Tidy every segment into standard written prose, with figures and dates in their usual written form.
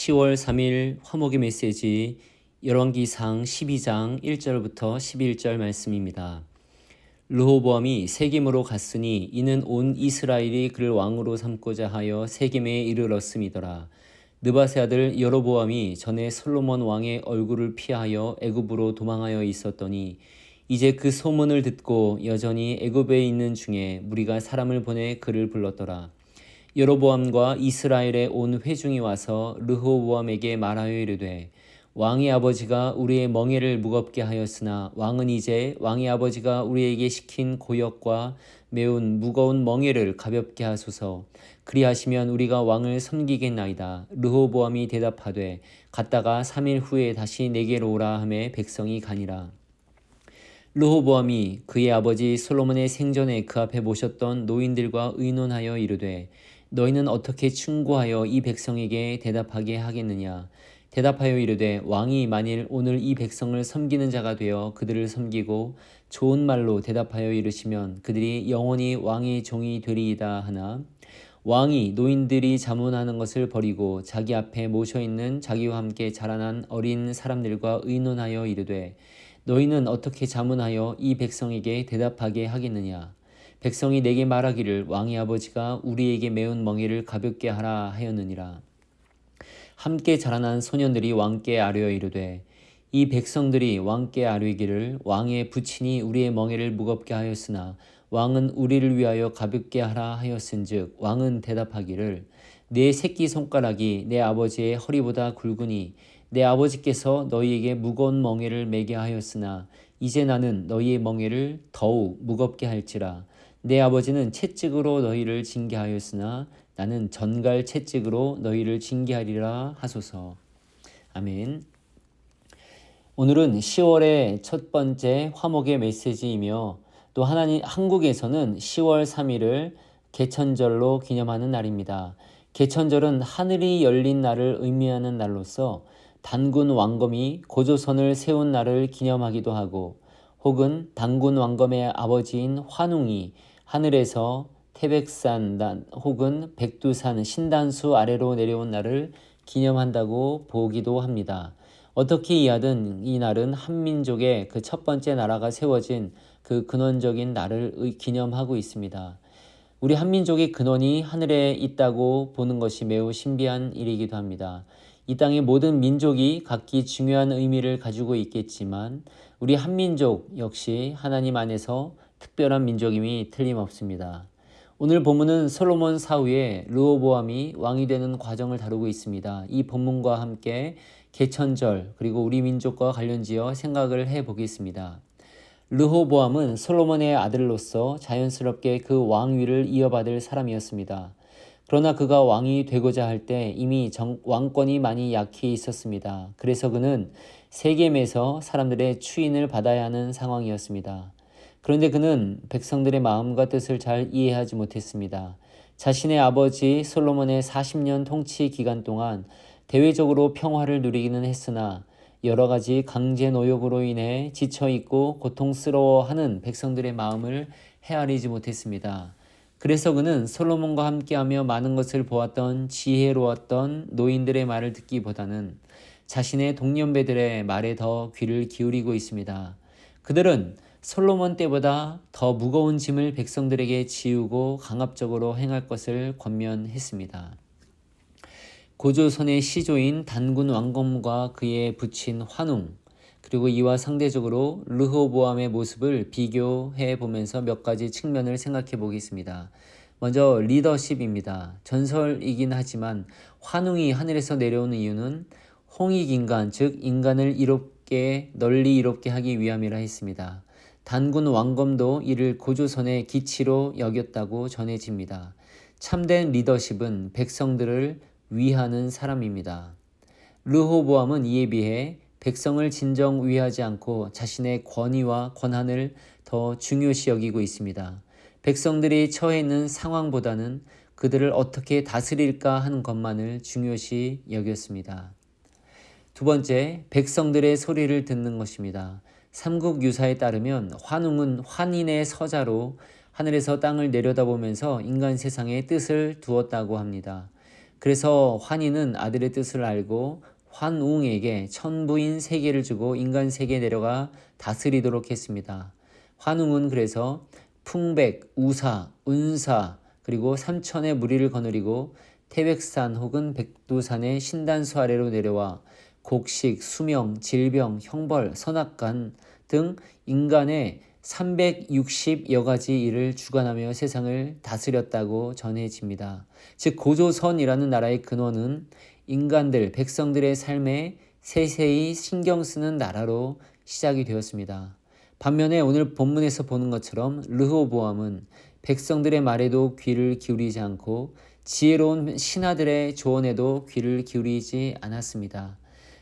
10월 3일 화목의 메시지 열왕기상 12장 1절부터 11절 말씀입니다. 르호보암이 세겜으로 갔으니 이는 온 이스라엘이 그를 왕으로 삼고자 하여 세겜에 이르렀음이더라. 느밧의 아들 여로보암이 전에 솔로몬 왕의 얼굴을 피하여 애굽으로 도망하여 있었더니 이제 그 소문을 듣고 여전히 애굽에 있는 중에 무리가 사람을 보내 그를 불렀더라. 여로보암과 이스라엘의 온 회중이 와서 르호보암에게 말하여 이르되 왕의 아버지가 우리의 멍에를 무겁게 하였으나 왕은 이제 왕의 아버지가 우리에게 시킨 고역과 매운 무거운 멍에를 가볍게 하소서. 그리하시면 우리가 왕을 섬기겠나이다. 르호보암이 대답하되 갔다가 3일 후에 다시 내게로 오라 하매 백성이 가니라. 르호보암이 그의 아버지 솔로몬의 생전에 그 앞에 모셨던 노인들과 의논하여 이르되 너희는 어떻게 충고하여 이 백성에게 대답하게 하겠느냐. 대답하여 이르되 왕이 만일 오늘 이 백성을 섬기는 자가 되어 그들을 섬기고 좋은 말로 대답하여 이르시면 그들이 영원히 왕의 종이 되리이다 하나 왕이 노인들이 자문하는 것을 버리고 자기 앞에 모셔있는 자기와 함께 자라난 어린 사람들과 의논하여 이르되 너희는 어떻게 자문하여 이 백성에게 대답하게 하겠느냐. 백성이 내게 말하기를 왕의 아버지가 우리에게 매운 멍에를 가볍게 하라 하였느니라. 함께 자라난 소년들이 왕께 아뢰어 이르되 이 백성들이 왕께 아뢰기를 왕의 부친이 우리의 멍에를 무겁게 하였으나 왕은 우리를 위하여 가볍게 하라 하였은즉 왕은 대답하기를 내 새끼 손가락이 내 아버지의 허리보다 굵으니 내 아버지께서 너희에게 무거운 멍에를 매게 하였으나 이제 나는 너희의 멍에를 더욱 무겁게 할지라. 내 아버지는 채찍으로 너희를 징계하였으나 나는 전갈 채찍으로 너희를 징계하리라 하소서. 아멘. 오늘은 10월의 첫 번째 화목의 메시지이며 또 한국에서는 10월 3일을 개천절로 기념하는 날입니다. 개천절은 하늘이 열린 날을 의미하는 날로서 단군 왕검이 고조선을 세운 날을 기념하기도 하고 혹은 단군 왕검의 아버지인 환웅이 하늘에서 태백산 혹은 백두산 신단수 아래로 내려온 날을 기념한다고 보기도 합니다. 어떻게 이해하든 이 날은 한민족의 그 첫 번째 나라가 세워진 그 근원적인 날을 기념하고 있습니다. 우리 한민족의 근원이 하늘에 있다고 보는 것이 매우 신비한 일이기도 합니다. 이 땅의 모든 민족이 각기 중요한 의미를 가지고 있겠지만 우리 한민족 역시 하나님 안에서 특별한 민족임이 틀림없습니다. 오늘 본문은 솔로몬 사후에 르호보암이 왕이 되는 과정을 다루고 있습니다. 이 본문과 함께 개천절 그리고 우리 민족과 관련지어 생각을 해보겠습니다. 르호보암은 솔로몬의 아들로서 자연스럽게 그 왕위를 이어받을 사람이었습니다. 그러나 그가 왕이 되고자 할 때 이미 왕권이 많이 약해 있었습니다. 그래서 그는 세겜에서 사람들의 추인을 받아야 하는 상황이었습니다. 그런데 그는 백성들의 마음과 뜻을 잘 이해하지 못했습니다. 자신의 아버지 솔로몬의 40년 통치 기간 동안 대외적으로 평화를 누리기는 했으나 여러 가지 강제 노역으로 인해 지쳐있고 고통스러워하는 백성들의 마음을 헤아리지 못했습니다. 그래서 그는 솔로몬과 함께하며 많은 것을 보았던 지혜로웠던 노인들의 말을 듣기보다는 자신의 동년배들의 말에 더 귀를 기울이고 있습니다. 그들은 솔로몬 때보다 더 무거운 짐을 백성들에게 지우고 강압적으로 행할 것을 권면했습니다. 고조선의 시조인 단군 왕검과 그의 부친 환웅 그리고 이와 상대적으로 르호보암의 모습을 비교해 보면서 몇 가지 측면을 생각해 보겠습니다. 먼저 리더십입니다. 전설이긴 하지만 환웅이 하늘에서 내려오는 이유는 홍익인간 즉 인간을 널리 이롭게 하기 위함이라 했습니다. 단군 왕검도 이를 고조선의 기치로 여겼다고 전해집니다. 참된 리더십은 백성들을 위하는 사람입니다. 르호보암은 이에 비해 백성을 진정 위하지 않고 자신의 권위와 권한을 더 중요시 여기고 있습니다. 백성들이 처해 있는 상황보다는 그들을 어떻게 다스릴까 하는 것만을 중요시 여겼습니다. 두 번째, 백성들의 소리를 듣는 것입니다. 삼국유사에 따르면 환웅은 환인의 서자로 하늘에서 땅을 내려다보면서 인간 세상에 뜻을 두었다고 합니다. 그래서 환희는 아들의 뜻을 알고 환웅에게 천부인 세계를 주고 인간 세계에 내려가 다스리도록 했습니다. 환웅은 그래서 풍백, 우사, 운사 그리고 삼천의 무리를 거느리고 태백산 혹은 백두산의 신단수 아래로 내려와 곡식, 수명, 질병, 형벌, 선악간 등 인간의 360여 가지 일을 주관하며 세상을 다스렸다고 전해집니다. 즉 고조선이라는 나라의 근원은 인간들, 백성들의 삶에 세세히 신경 쓰는 나라로 시작이 되었습니다. 반면에 오늘 본문에서 보는 것처럼 르호보암은 백성들의 말에도 귀를 기울이지 않고 지혜로운 신하들의 조언에도 귀를 기울이지 않았습니다.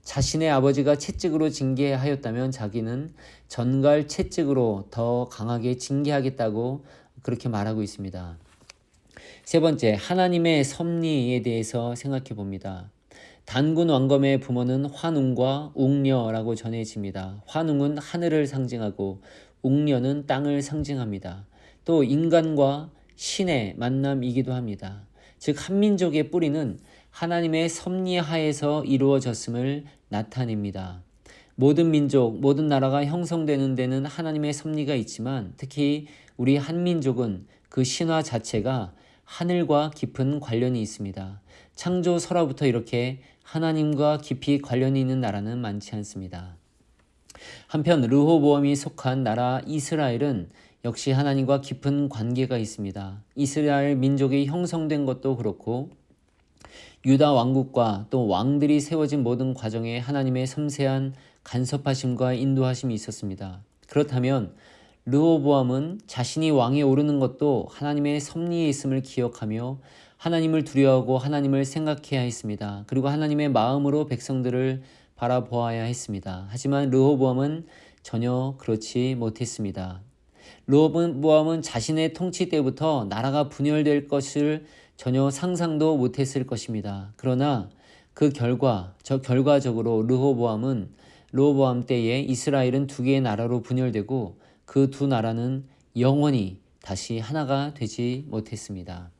자신의 아버지가 채찍으로 징계하였다면 자기는 전갈 채찍으로 더 강하게 징계하겠다고 그렇게 말하고 있습니다. 세 번째, 하나님의 섭리에 대해서 생각해 봅니다. 단군 왕검의 부모는 환웅과 웅녀라고 전해집니다. 환웅은 하늘을 상징하고 웅녀는 땅을 상징합니다. 또 인간과 신의 만남이기도 합니다. 즉 한민족의 뿌리는 하나님의 섭리하에서 이루어졌음을 나타냅니다. 모든 민족, 모든 나라가 형성되는 데는 하나님의 섭리가 있지만 특히 우리 한민족은 그 신화 자체가 하늘과 깊은 관련이 있습니다. 창조 설화부터 이렇게 하나님과 깊이 관련이 있는 나라는 많지 않습니다. 한편 르호보암이 속한 나라 이스라엘은 역시 하나님과 깊은 관계가 있습니다. 이스라엘 민족이 형성된 것도 그렇고 유다 왕국과 또 왕들이 세워진 모든 과정에 하나님의 섬세한 간섭하심과 인도하심이 있었습니다. 그렇다면 르호보암은 자신이 왕에 오르는 것도 하나님의 섭리에 있음을 기억하며 하나님을 두려워하고 하나님을 생각해야 했습니다. 그리고 하나님의 마음으로 백성들을 바라보아야 했습니다. 하지만 르호보암은 전혀 그렇지 못했습니다. 르호보암은 자신의 통치 때부터 나라가 분열될 것을 전혀 상상도 못했을 것입니다. 그러나 결과적으로 르호보암 때에 이스라엘은 두 개의 나라로 분열되고 그 두 나라는 영원히 다시 하나가 되지 못했습니다.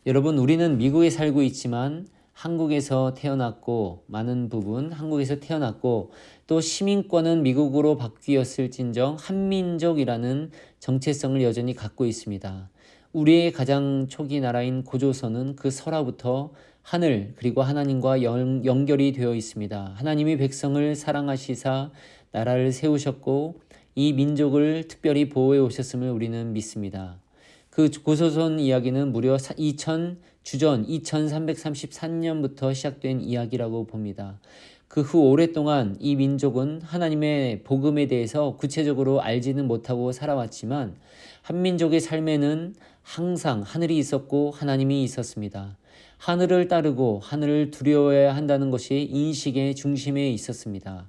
여러분, 우리는 미국에 살고 있지만 한국에서 태어났고 많은 부분 한국에서 태어났고 또 시민권은 미국으로 바뀌었을진정 한민족이라는 정체성을 여전히 갖고 있습니다. 우리의 가장 초기 나라인 고조선은 그 설화부터 하늘 그리고 하나님과 연결이 되어 있습니다. 하나님이 백성을 사랑하시사 나라를 세우셨고 이 민족을 특별히 보호해 오셨음을 우리는 믿습니다. 그 고조선 이야기는 무려 주전 2333년부터 시작된 이야기라고 봅니다. 그 후 오랫동안 이 민족은 하나님의 복음에 대해서 구체적으로 알지는 못하고 살아왔지만 한민족의 삶에는 항상 하늘이 있었고 하나님이 있었습니다. 하늘을 따르고 하늘을 두려워해야 한다는 것이 인식의 중심에 있었습니다.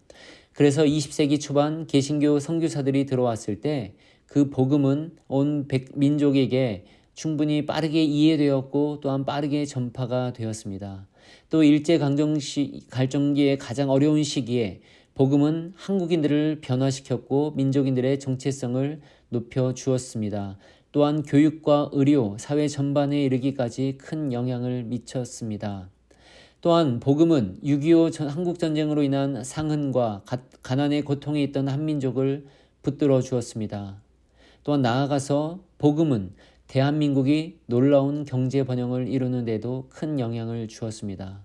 그래서 20세기 초반 개신교 선교사들이 들어왔을 때 그 복음은 온 민족에게 충분히 빠르게 이해되었고 또한 빠르게 전파가 되었습니다. 또 일제강점기의 가장 어려운 시기에 복음은 한국인들을 변화시켰고 민족인들의 정체성을 높여주었습니다. 또한 교육과 의료, 사회 전반에 이르기까지 큰 영향을 미쳤습니다. 또한 복음은 6.25 한국전쟁으로 인한 상흔과 가난의 고통에 있던 한민족을 붙들어 주었습니다. 또한 나아가서 복음은 대한민국이 놀라운 경제 번영을 이루는 데도 큰 영향을 주었습니다.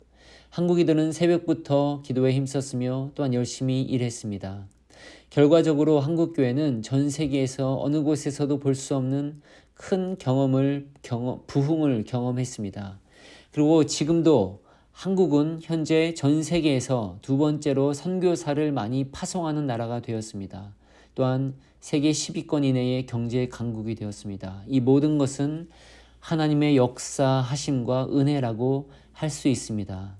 한국인들은 새벽부터 기도에 힘썼으며 또한 열심히 일했습니다. 결과적으로 한국교회는 전 세계에서 어느 곳에서도 볼 수 없는 큰 부흥을 경험했습니다. 그리고 지금도 한국은 현재 전 세계에서 두 번째로 선교사를 많이 파송하는 나라가 되었습니다. 또한 세계 10위권 이내의 경제 강국이 되었습니다. 이 모든 것은 하나님의 역사하심과 은혜라고 할 수 있습니다.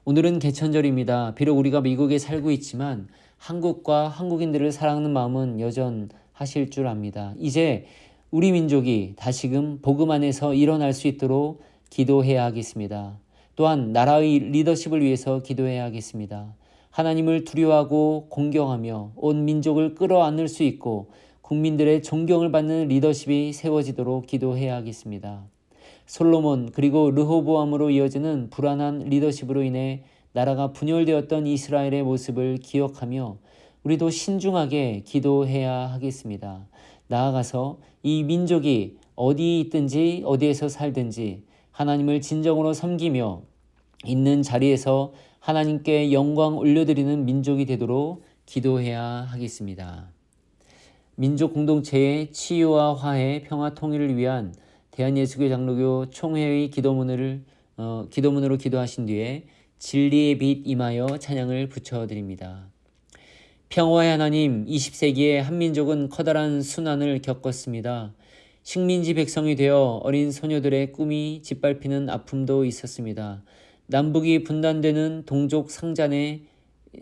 오늘은 개천절입니다. 비록 우리가 미국에 살고 있지만 한국과 한국인들을 사랑하는 마음은 여전하실 줄 압니다. 이제 우리 민족이 다시금 복음 안에서 일어날 수 있도록 기도해야 하겠습니다. 또한 나라의 리더십을 위해서 기도해야 하겠습니다. 하나님을 두려워하고 공경하며 온 민족을 끌어안을 수 있고 국민들의 존경을 받는 리더십이 세워지도록 기도해야 하겠습니다. 솔로몬 그리고 르호보암으로 이어지는 불안한 리더십으로 인해 나라가 분열되었던 이스라엘의 모습을 기억하며 우리도 신중하게 기도해야 하겠습니다. 나아가서 이 민족이 어디 있든지 어디에서 살든지 하나님을 진정으로 섬기며 있는 자리에서 하나님께 영광 올려드리는 민족이 되도록 기도해야 하겠습니다. 민족 공동체의 치유와 화해, 평화 통일을 위한 대한예수교 장로교 총회의 기도문으로 기도하신 뒤에 진리의 빛 임하여 찬양을 붙여드립니다. 평화의 하나님, 20세기의 한민족은 커다란 순환을 겪었습니다. 식민지 백성이 되어 어린 소녀들의 꿈이 짓밟히는 아픔도 있었습니다. 남북이 분단되는 동족 상잔의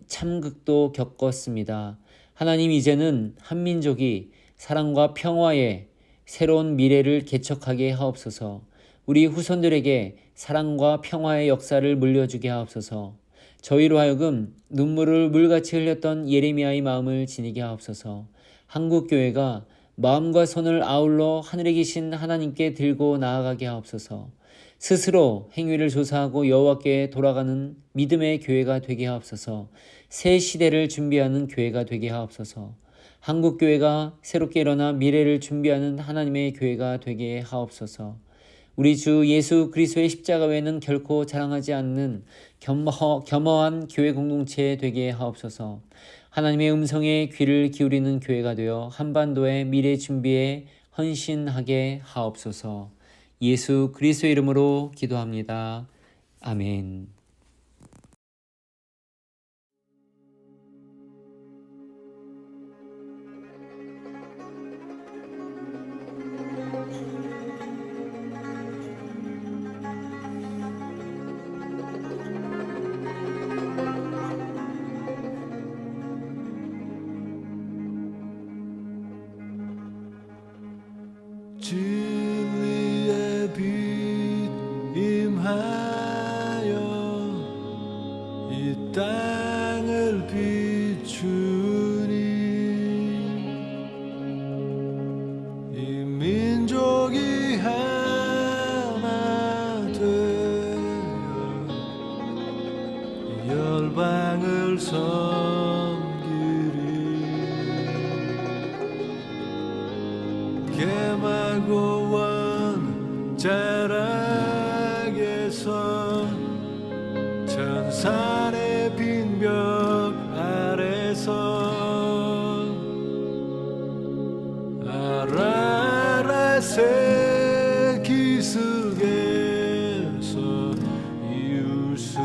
참극도 겪었습니다. 하나님, 이제는 한민족이 사랑과 평화의 새로운 미래를 개척하게 하옵소서. 우리 후손들에게 사랑과 평화의 역사를 물려주게 하옵소서. 저희로 하여금 눈물을 물같이 흘렸던 예레미야의 마음을 지니게 하옵소서. 한국교회가 마음과 손을 아울러 하늘에 계신 하나님께 들고 나아가게 하옵소서. 스스로 행위를 조사하고 여호와께 돌아가는 믿음의 교회가 되게 하옵소서. 새 시대를 준비하는 교회가 되게 하옵소서. 한국교회가 새롭게 일어나 미래를 준비하는 하나님의 교회가 되게 하옵소서. 우리 주 예수 그리스도의 십자가 외에는 결코 자랑하지 않는 겸허한 교회 공동체 되게 하옵소서. 하나님의 음성에 귀를 기울이는 교회가 되어 한반도의 미래 준비에 헌신하게 하옵소서. 예수 그리스도의 이름으로 기도합니다. 아멘. 진리의 빛 임하여 이 땅을 비추니 이 민족이 하나 되어 열방을 개마고원 자락에서 천산의 빈벽 아래서 아라라새 기슭에서 이웃을